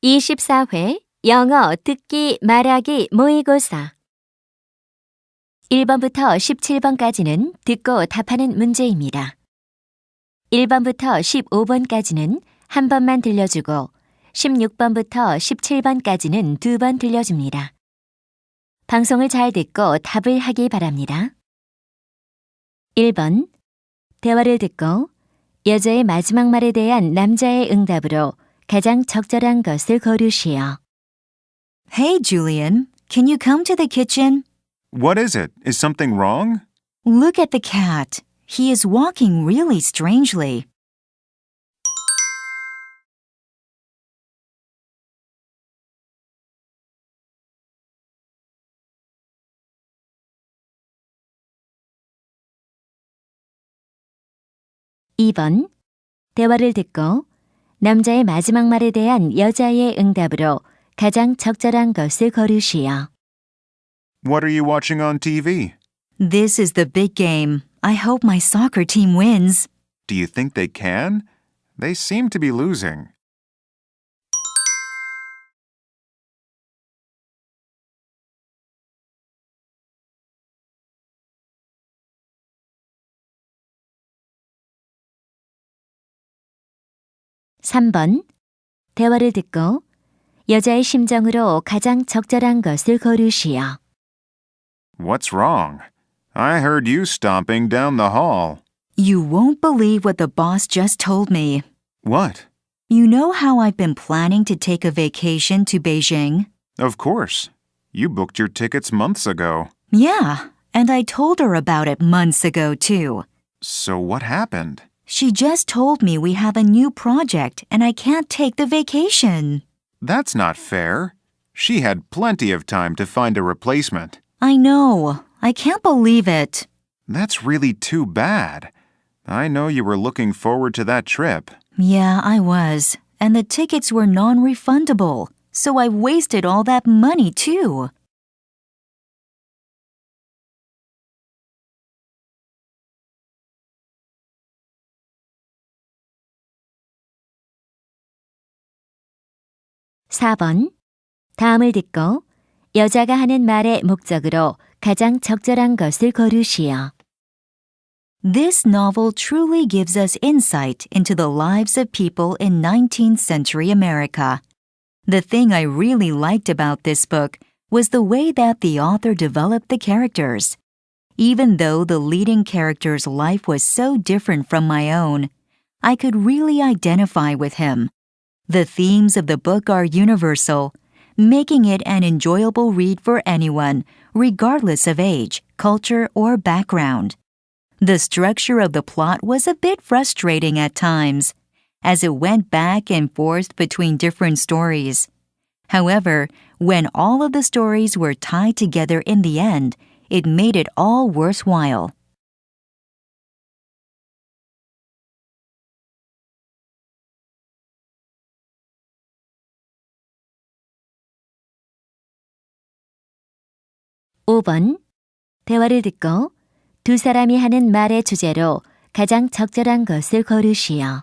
24회 영어 듣기 말하기 모의고사 1번부터 17번까지는 듣고 답하는 문제입니다. 1번부터 15번까지는 한 번만 들려주고 16번부터 17번까지는 두 번 들려줍니다. 방송을 잘 듣고 답을 하기 바랍니다. 1번 대화를 듣고 여자의 마지막 말에 대한 남자의 응답으로 가장 적절한 것을 고르시오. Hey, Julian, can you come to the kitchen? What is it? Is something wrong? Look at the cat. He is walking really strangely. (2번) 대화를 듣고 남자의 마지막 말에 대한 여자의 응답으로 가장 적절한 것을 고르시오. What are you watching on TV? This is the big game. I hope my soccer team wins. Do you think they can? They seem to be losing. (3번) 대화를 듣고 여자의 심정으로 가장 적절한 것을 고르시오. What's wrong? I heard you stomping down the hall. You won't believe what the boss just told me. What? You know how I've been planning to take a vacation to Beijing? Of course. You booked your tickets months ago. Yeah, and I told her about it months ago, too. So what happened? She just told me we have a new project and I can't take the vacation. That's not fair. She had plenty of time to find a replacement. I know. I can't believe it. That's really too bad. I know you were looking forward to that trip. Yeah, I was. And the tickets were non-refundable. So I wasted all that money, too. (4번) 다음을 듣고 여자가 하는 말의 목적으로 가장 적절한 것을 고르시오. This novel truly gives us insight into the lives of people in 19th century America. The thing I really liked about this book was the way that the author developed the characters. Even though the leading character's life was so different from my own, I could really identify with him. The themes of the book are universal, making it an enjoyable read for anyone, regardless of age, culture, or background. The structure of the plot was a bit frustrating at times, as it went back and forth between different stories. However, when all of the stories were tied together in the end, it made it all worthwhile. (5번) 대화를 듣고 두 사람이 하는 말의 주제로 가장 적절한 것을 고르시오.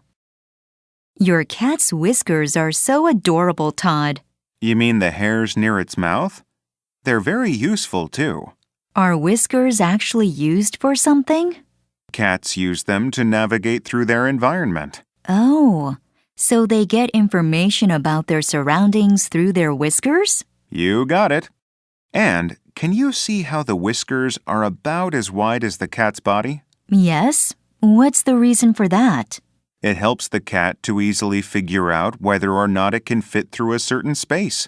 Your cat's whiskers are so adorable, Todd. You mean the hairs near its mouth? They're very useful, too. Are whiskers actually used for something? Cats use them to navigate through their environment. Oh, so they get information about their surroundings through their whiskers? You got it. And can you see how the whiskers are about as wide as the cat's body? Yes. What's the reason for that? It helps the cat to easily figure out whether or not it can fit through a certain space.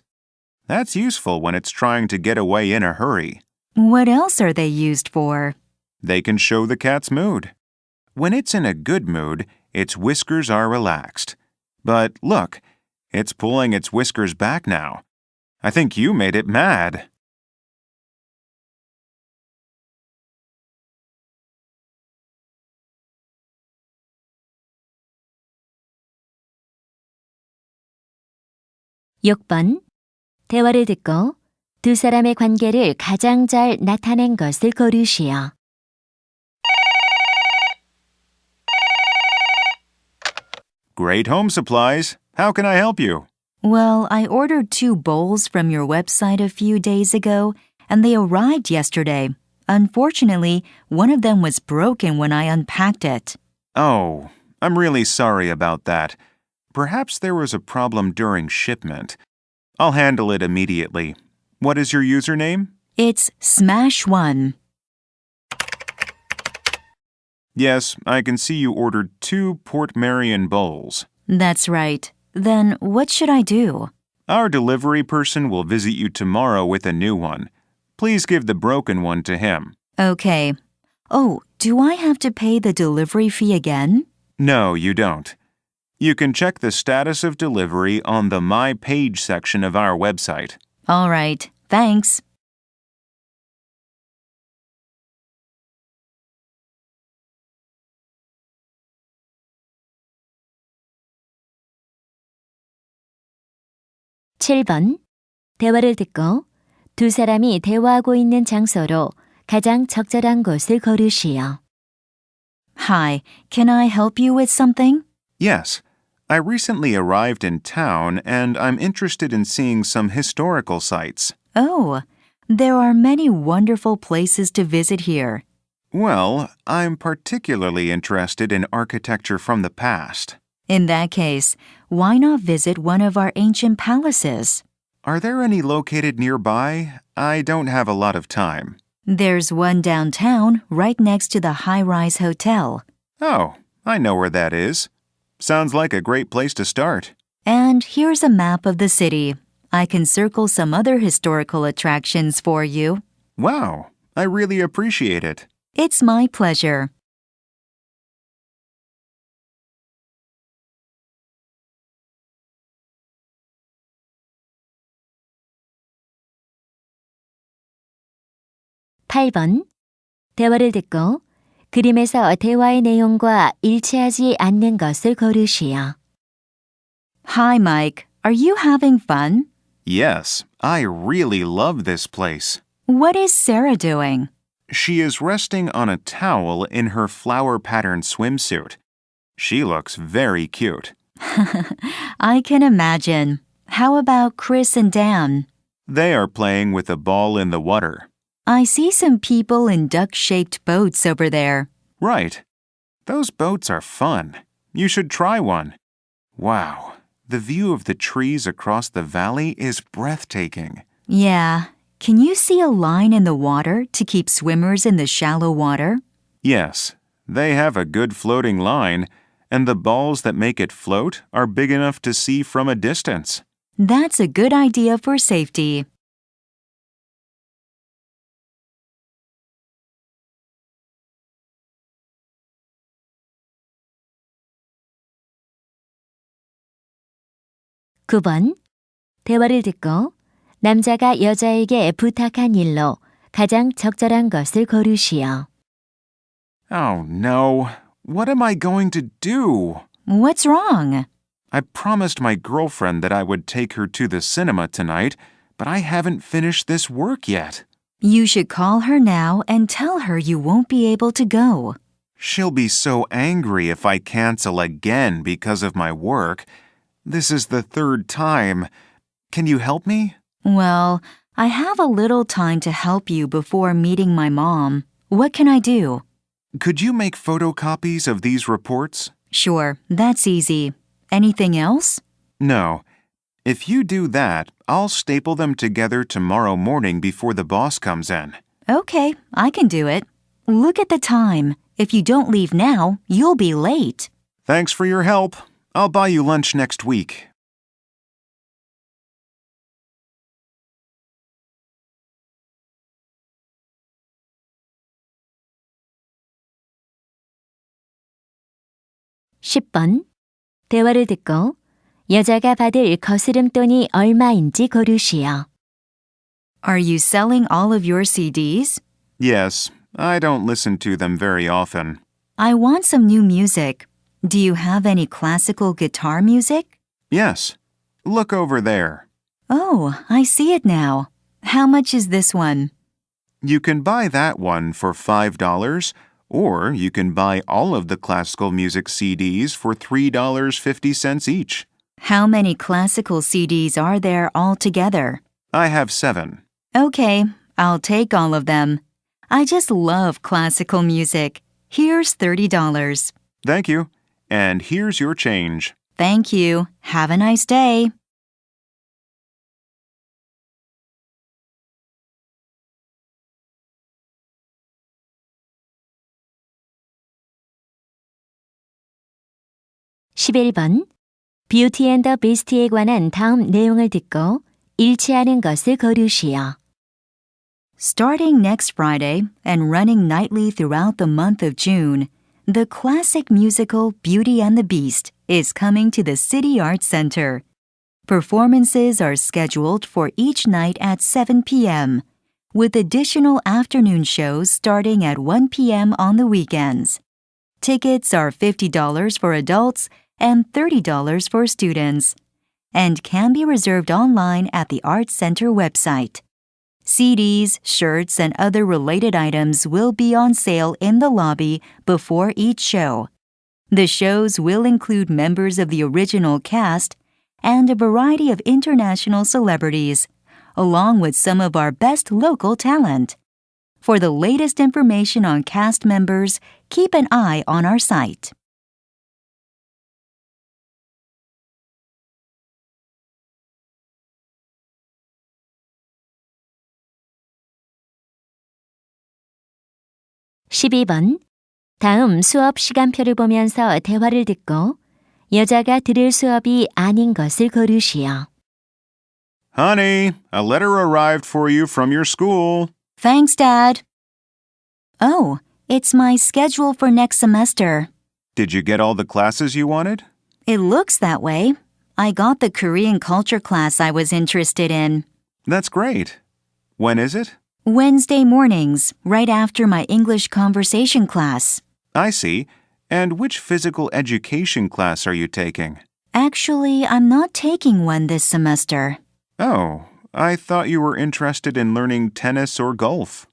That's useful when it's trying to get away in a hurry. What else are they used for? They can show the cat's mood. When it's in a good mood, its whiskers are relaxed. But look, it's pulling its whiskers back now. I think you made it mad. (6번) 대화를 듣고 두 사람의 관계를 가장 잘 나타낸 것을 고르시오. Great home supplies. How can I help you? Well, I ordered 2 bowls from your website a few days ago, and they arrived yesterday. Unfortunately, one of them was broken when I unpacked it. Oh, I'm really sorry about that. Perhaps there was a problem during shipment. I'll handle it immediately. What is your username? It's Smash1. Yes, I can see you ordered 2 Port Marion bowls. That's right. Then what should I do? Our delivery person will visit you tomorrow with a new one. Please give the broken one to him. Okay. Oh, do I have to pay the delivery fee again? No, you don't. You can check the status of delivery on the My Page section of our website. All right. Thanks. (7번) 대화를 듣고 두 사람이 대화하고 있는 장소로 가장 적절한 곳을 고르시오. Hi, can I help you with something? Yes, I recently arrived in town and I'm interested in seeing some historical sites. Oh, there are many wonderful places to visit here. Well, I'm particularly interested in architecture from the past. In that case, why not visit one of our ancient palaces? Are there any located nearby? I don't have a lot of time. There's one downtown right next to the high-rise hotel. Oh, I know where that is. Sounds like a great place to start. And here's a map of the city. I can circle some other historical attractions for you. Wow, I really appreciate it. It's my pleasure. (8번) 대화를 듣고 그림에서 대화의 내용과 일치하지 않는 것을 고르시오. Hi, Mike. Are you having fun? Yes, I really love this place. What is Sarah doing? She is resting on a towel in her flower-patterned swimsuit. She looks very cute. I can imagine. How about Chris and Dan? They are playing with a ball in the water. I see some people in duck-shaped boats over there. Right. Those boats are fun. You should try one. Wow, the view of the trees across the valley is breathtaking. Yeah. Can you see a line in the water to keep swimmers in the shallow water? Yes, they have a good floating line, and the balls that make it float are big enough to see from a distance. That's a good idea for safety. (9번) 대화를 듣고 남자가 여자에게 부탁한 일로 가장 적절한 것을 고르시오. Oh no, what am I going to do? What's wrong? I promised my girlfriend that I would take her to the cinema tonight, but I haven't finished this work yet. You should call her now and tell her you won't be able to go. She'll be so angry if I cancel again because of my work. This is the 3rd time. Can you help me? Well, I have a little time to help you before meeting my mom. What can I do? Could you make photocopies of these reports? Sure, that's easy. Anything else? No. If you do that, I'll staple them together tomorrow morning before the boss comes in. Okay, I can do it. Look at the time. If you don't leave now, you'll be late. Thanks for your help. I'll buy you lunch next week. (10번) 대화를 듣고 여자가 받을 거스름돈이 얼마인지 고르시오. Are you selling all of your CDs? Yes, I don't listen to them very often. I want some new music. Do you have any classical guitar music? Yes. Look over there. Oh, I see it now. How much is this one? You can buy that one for $5, or you can buy all of the classical music CDs for $3.50 each. How many classical CDs are there altogether? I have 7. Okay, I'll take all of them. I just love classical music. Here's $30. Thank you. And here's your change. Thank you. Have a nice day. (11번) 뷰티 앤 더 비스트에 관한 다음 내용을 듣고 일치하는 것을 고르시오. Starting next Friday and running nightly throughout the month of June, the classic musical Beauty and the Beast is coming to the City Arts Center. Performances are scheduled for each night at 7 p.m., with additional afternoon shows starting at 1 p.m. on the weekends. Tickets are $50 for adults and $30 for students, and can be reserved online at the Arts Center website. CDs, shirts, and other related items will be on sale in the lobby before each show. The shows will include members of the original cast and a variety of international celebrities, along with some of our best local talent. For the latest information on cast members, keep an eye on our site. (12번) 다음 수업 시간표를 보면서 대화를 듣고 여자가 들을 수업이 아닌 것을 고르시오. Honey, a letter arrived for you from your school. Thanks, Dad. Oh, it's my schedule for next semester. Did you get all the classes you wanted? It looks that way. I got the Korean culture class I was interested in. That's great. When is it? Wednesday mornings, right after my English conversation class. I see. And which physical education class are you taking? Actually, I'm not taking one this semester. Oh, I thought you were interested in learning tennis or golf.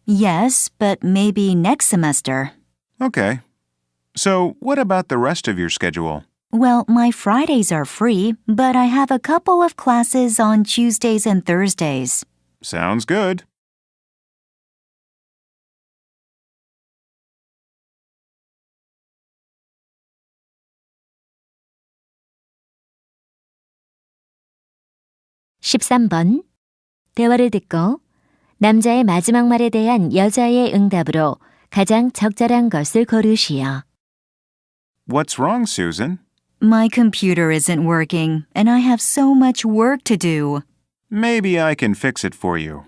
Yes, but maybe next semester. Okay. So, what about the rest of your schedule? Well, my Fridays are free, but I have a couple of classes on Tuesdays and Thursdays. Sounds good. (13번) 대화를 듣고 남자의 마지막 말에 대한 여자의 응답으로 가장 적절한 것을 고르시오. What's wrong, Susan? My computer isn't working, and I have so much work to do. Maybe I can fix it for you.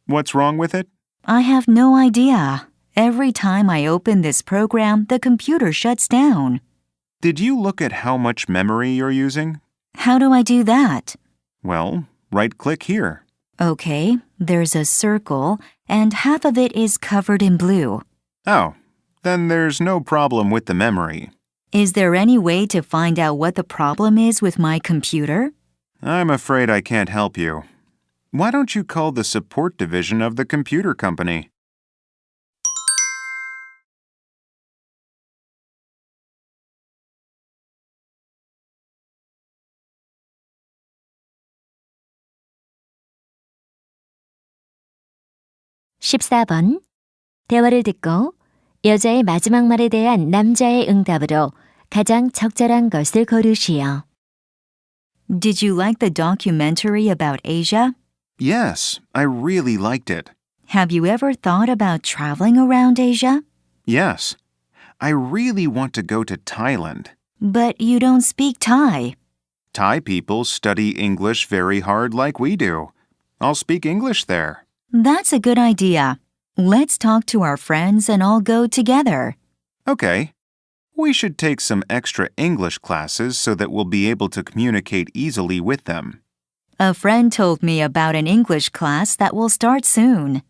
What's wrong with it? I have no idea. Every time I open this program, the computer shuts down. Did you look at how much memory you're using? How do I do that? Well, right-click here. Okay, there's a circle, and half of it is covered in blue. Oh, then there's no problem with the memory. Is there any way to find out what the problem is with my computer? I'm afraid I can't help you. Why don't you call the support division of the computer company? (14번) 대화를 듣고 여자의 마지막 말에 대한 남자의 응답으로 가장 적절한 것을 고르시오. Did you like the documentary about Asia? Yes, I really liked it. Have you ever thought about traveling around Asia? Yes, I really want to go to Thailand. But you don't speak Thai. Thai people study English very hard like we do. I'll speak English there. That's a good idea. Let's talk to our friends and all go together. Okay. We should take some extra English classes so that we'll be able to communicate easily with them. A friend told me about an English class that will start soon.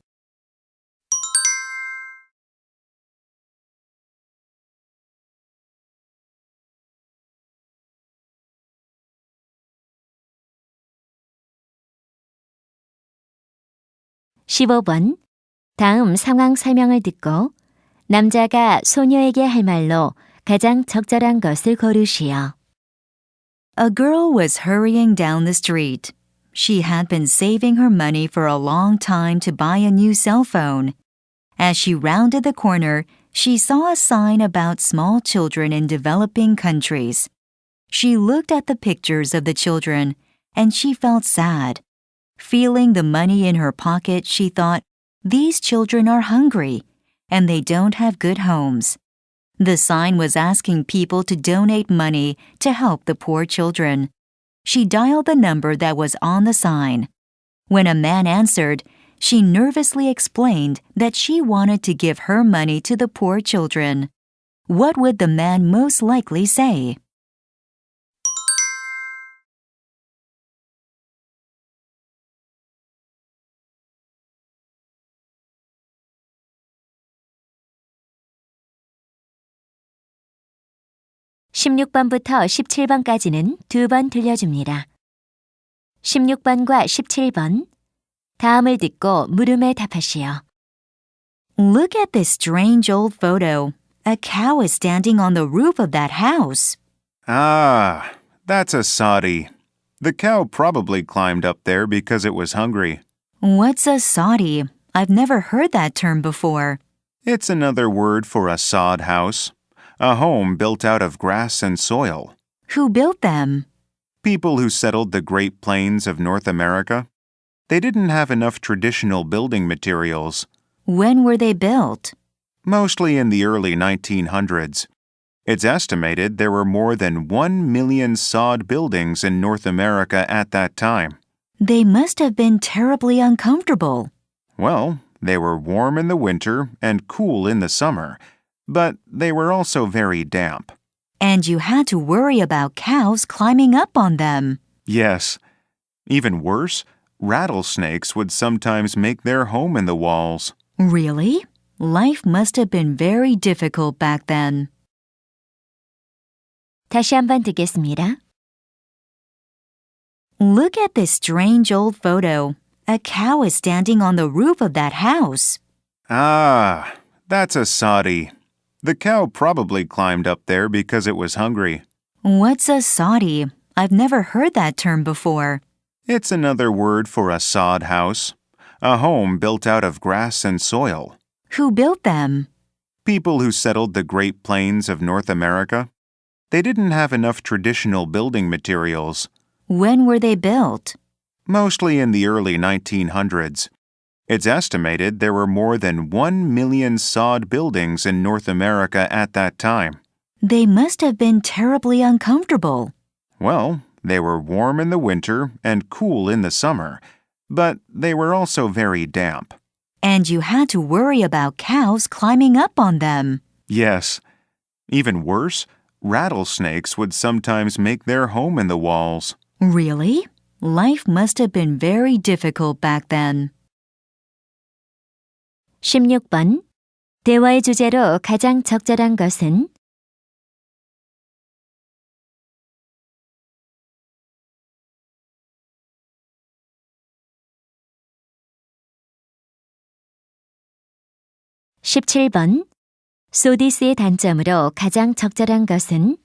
(15번) 다음 상황 설명을 듣고 남자가 소녀에게 할 말로 가장 적절한 것을 고르시오. A girl was hurrying down the street. She had been saving her money for a long time to buy a new cell phone. As she rounded the corner, she saw a sign about small children in developing countries. She looked at the pictures of the children, and she felt sad. Feeling the money in her pocket, she thought, "These children are hungry, and they don't have good homes." The sign was asking people to donate money to help the poor children. She dialed the number that was on the sign. When a man answered, she nervously explained that she wanted to give her money to the poor children. What would the man most likely say? (16번부터 17번까지는 2번 들려줍니다. 16번과 17번 다음을 듣고 물음에 답하시오. Look at this strange old photo. A cow is standing on the roof of that house. Ah, that's a soddy. The cow probably climbed up there because it was hungry. What's a soddy? I've never heard that term before. It's another word for a sod house, a home built out of grass and soil. Who built them? People who settled the Great Plains of North America. They didn't have enough traditional building materials. When were they built? Mostly in the early 1900s. It's estimated there were more than 1 million sod buildings in North America at that time. They must have been terribly uncomfortable. Well, they were warm in the winter and cool in the summer, but they were also very damp. And you had to worry about cows climbing up on them. Yes. Even worse, rattlesnakes would sometimes make their home in the walls. Really? Life must have been very difficult back then. 다시 한번 듣겠습니다. Look at this strange old photo. A cow is standing on the roof of that house. Ah, that's a soddy. The cow probably climbed up there because it was hungry. What's a soddy? I've never heard that term before. It's another word for a sod house, a home built out of grass and soil. Who built them? People who settled the Great Plains of North America. They didn't have enough traditional building materials. When were they built? Mostly in the early 1900s. It's estimated there were more than 1 million sod buildings in North America at that time. They must have been terribly uncomfortable. Well, they were warm in the winter and cool in the summer, but they were also very damp. And you had to worry about cows climbing up on them. Yes. Even worse, rattlesnakes would sometimes make their home in the walls. Really? Life must have been very difficult back then. 16번 대화의 주제로 가장 적절한 것은 (17번) 소디스의 단점으로 가장 적절한 것은